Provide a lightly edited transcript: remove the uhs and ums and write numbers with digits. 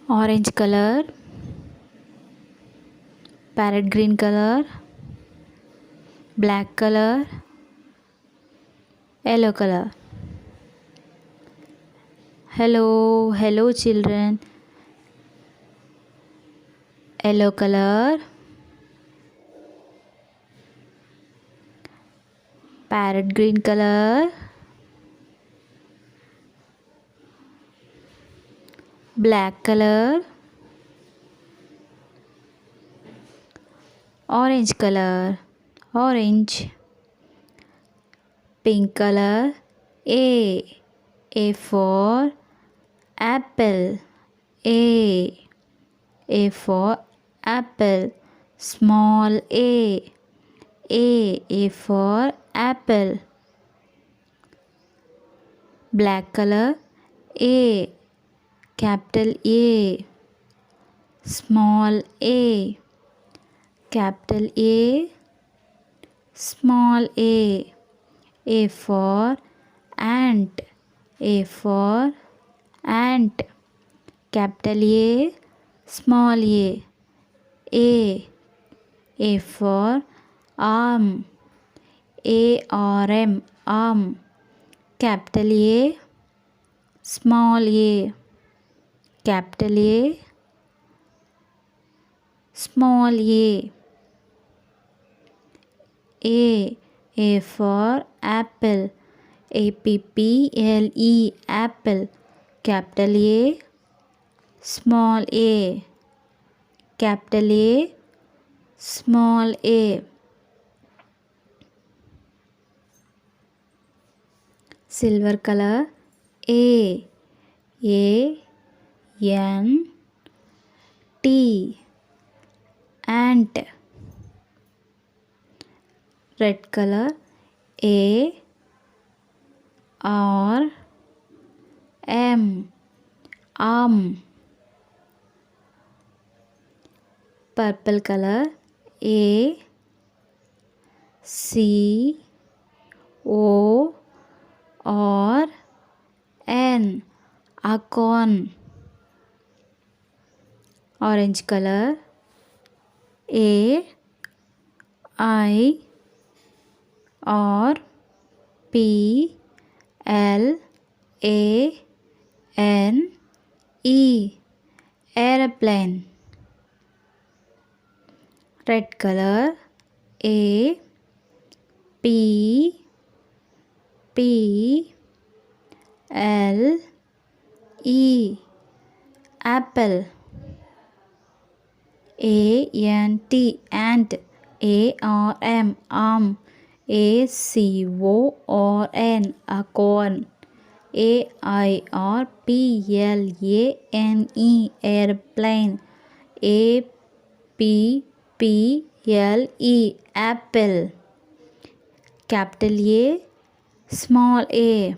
orange color, parrot green color, black color, yellow color. Hello children. Yellow color, parrot green color, black color, orange color, orange, pink color. A for apple. A for apple. Small a. A for apple. Black color. A. Capital A. Small a. Capital A. Small a. A for ant. A for ant. Capital A. Small a. A for arm. ARM. Arm. Capital A. Small a. Capital A. Small a. A for apple. APPLE. Apple. Capital A. Small a. Capital A. Small a. Silver color. A N T. Ant. Red color. A R M. Arm. Purple color. A C O R N. Acorn. Orange color. A I R P L A N E. Airplane. Red color. A P P L E. Apple. ANT. Ant. ARM. Arm. ACORN. Acorn. AIRPLANE. Airplane. APPLE. Apple. Capital A. Small a.